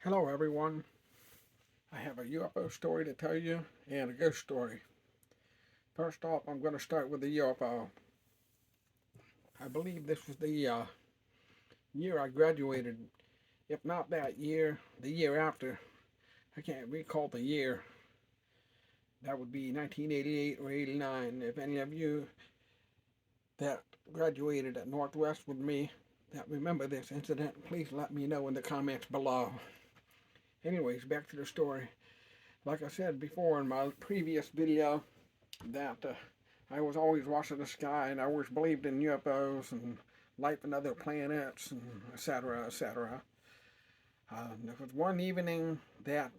Hello, everyone. I have a UFO story to tell you and a ghost story. First off, I'm going to start with the UFO. I believe this was the year I graduated. If not that year, the year after. I can't recall the year. That would be 1988 or 89. If any of you that graduated at Northwest with me that remember this incident, please let me know in the comments below. Anyways, back to the story. Like I said before in my previous video, that I was always watching the sky and I always believed in UFOs and life on other planets and etc. etc. There was one evening that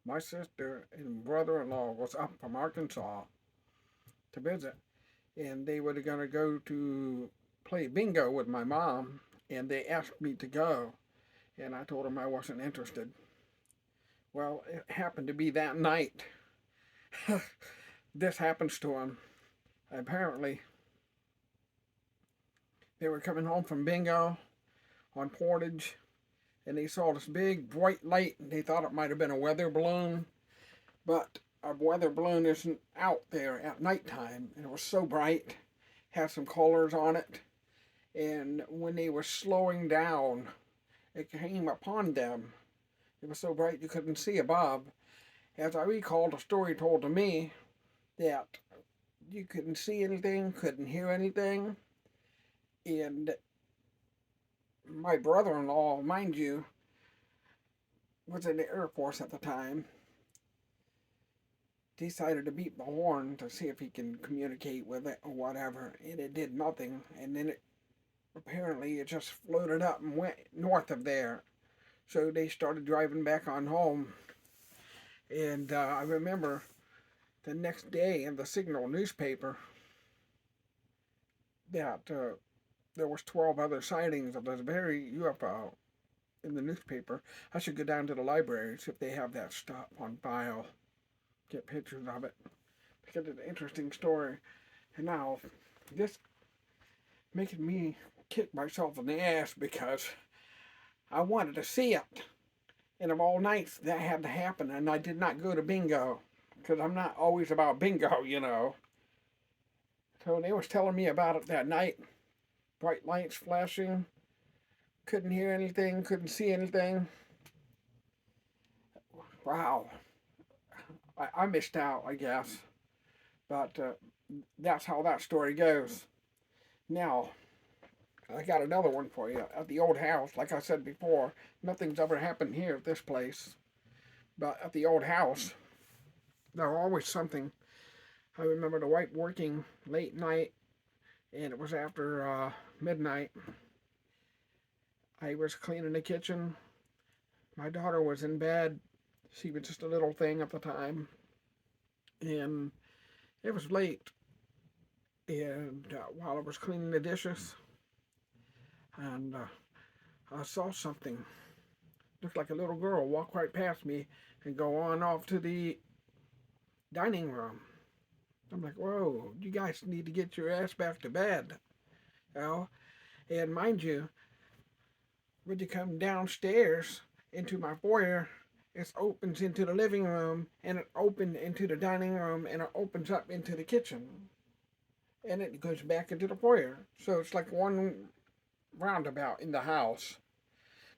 my sister and brother-in-law was up from Arkansas to visit, and they were going to go to play bingo with my mom, and they asked me to go, and I told them I wasn't interested. Well, it happened to be that night. This happens to them. Apparently, they were coming home from bingo on Portage, and they saw this big bright light, and they thought it might have been a weather balloon, but a weather balloon isn't out there at nighttime, and it was so bright, had some colors on it, and when they were slowing down, it came upon them. It was so bright you couldn't see above. As I recall, the story told to me that you couldn't see anything, couldn't hear anything, and my brother-in-law, mind you, was in the Air Force at the time, decided to beat the horn to see if he can communicate with it or whatever, and it did nothing. And then apparently it just floated up and went north of there. So they started driving back on home. And I remember the next day in the Signal newspaper that there was 12 other sightings of this very UFO in the newspaper. I should go down to the library, see if they have that stuff on file, get pictures of it, because it's an interesting story. And now, this making me kick myself in the ass because I wanted to see it. And of all nights, that had to happen, and I did not go to bingo, because I'm not always about bingo. So they was telling me about it that night. Bright lights flashing, couldn't hear anything, couldn't see anything. Wow. I missed out, I guess. But that's how that story goes. Now, I got another one for you. At the old house, like I said before, nothing's ever happened here at this place. But at the old house, there was always something. I remember the wife working late night, and it was after midnight. I was cleaning the kitchen. My daughter was in bed. She was just a little thing at the time. And it was late. And while I was cleaning the dishes, and I saw something. Looked like a little girl walk right past me and go on off to the dining room. I'm like, whoa, you guys need to get your ass back to bed. You know? And mind you, when you come downstairs into my foyer, it opens into the living room, and it opened into the dining room, and it opens up into the kitchen. And it goes back into the foyer. So it's like one roundabout in the house.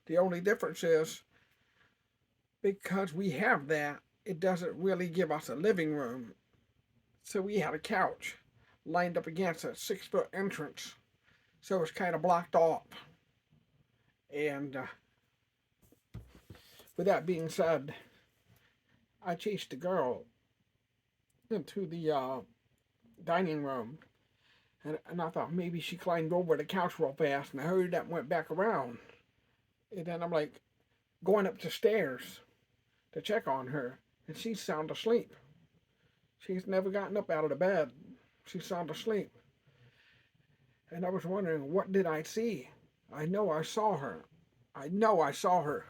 The only difference is because we have that, it doesn't really give us a living room. So we had a couch lined up against a 6-foot entrance. So it's kind of blocked off. And with that being said, I chased the girl into the dining room. And I thought maybe she climbed over the couch real fast, and I hurried up and went back around. And then I'm like going up the stairs to check on her, and she's sound asleep. She's never gotten up out of the bed. She's sound asleep. And I was wondering, what did I see? I know I saw her. I know I saw her.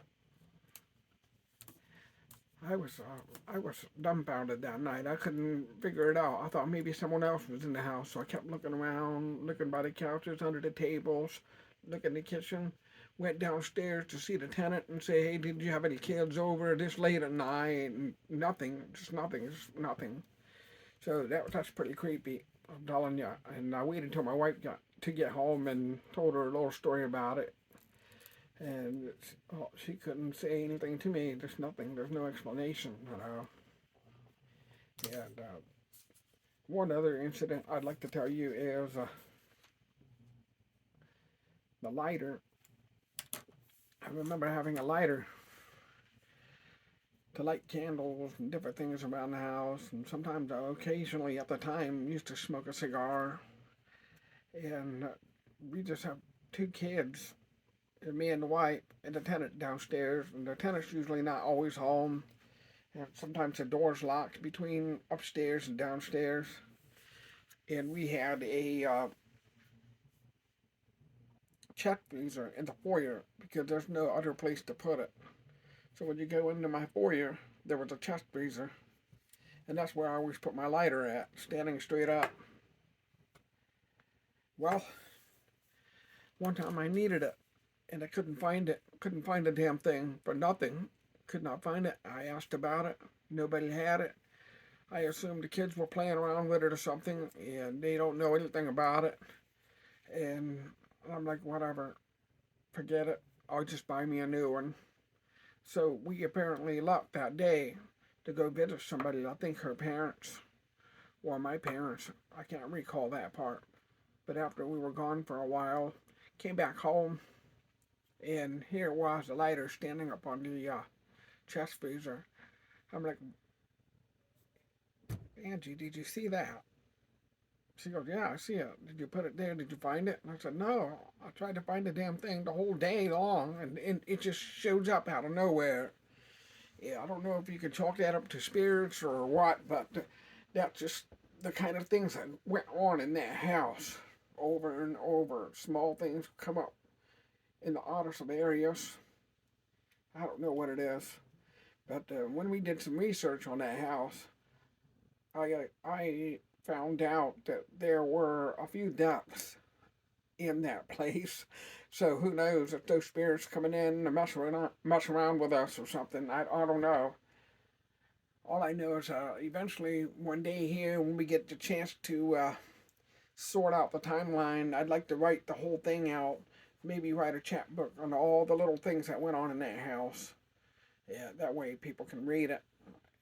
I was dumbfounded that night. I couldn't figure it out. I thought maybe someone else was in the house, so I kept looking around, looking by the couches, under the tables, looking in the kitchen. went downstairs to see the tenant and say, hey, did you have any kids over this late at night? And nothing, just nothing, just nothing. So that's pretty creepy, I'm telling you. And I waited until my wife got to get home and told her a little story about it. And she couldn't say anything to me, just nothing. There's no explanation, you know. And one other incident I'd like to tell you is the lighter. I remember having a lighter to light candles and different things around the house, and sometimes I occasionally at the time used to smoke a cigar. And we just have two kids, and me and the wife, and the tenant downstairs, and the tenant's usually not always home. And sometimes the door's locked between upstairs and downstairs. And we had a chest freezer in the foyer because there's no other place to put it. So when you go into my foyer, there was a chest freezer, and that's where I always put my lighter at, standing straight up. Well, one time I needed it, and I couldn't find it. Couldn't find the damn thing for nothing. Could not find it. I asked about it. Nobody had it. I assumed the kids were playing around with it or something, and they don't know anything about it. And I'm like, whatever, forget it. I'll just buy me a new one. So we apparently left that day to go visit somebody. I think her parents or my parents. I can't recall that part. But after we were gone for a while, came back home, and here was the lighter standing up on the chest freezer. I'm like, Angie, did you see that? She goes, yeah, I see it. Did you put it there? Did you find it? And I said, no. I tried to find the damn thing the whole day long, and it just shows up out of nowhere. Yeah, I don't know if you can chalk that up to spirits or what, but that's just the kind of things that went on in that house over and over. Small things come up in the oddest of areas. I don't know what it is. But when we did some research on that house, I found out that there were a few deaths in that place. So who knows if those spirits coming in and mess around with us or something. I don't know. All I know is eventually one day here when we get the chance to sort out the timeline, I'd like to write the whole thing out. Maybe write a chapbook on all the little things that went on in that house. Yeah, that way people can read it.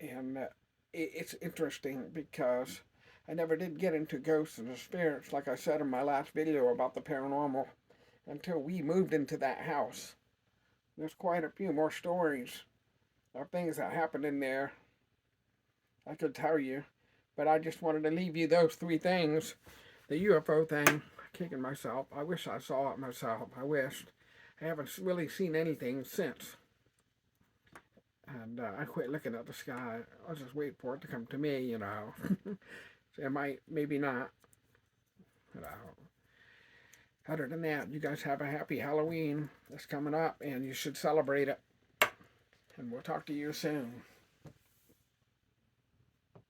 And it's interesting because I never did get into ghosts and spirits, like I said in my last video about the paranormal, until we moved into that house. There's quite a few more stories of things that happened in there I could tell you, but I just wanted to leave you those three things. The UFO thing, kicking myself. I wish I saw it myself. I wished. I haven't really seen anything since. And I quit looking at the sky. I'll just wait for it to come to me, you know. So it might, maybe not. You know. Other than that, you guys have a happy Halloween that's coming up, and you should celebrate it. And we'll talk to you soon.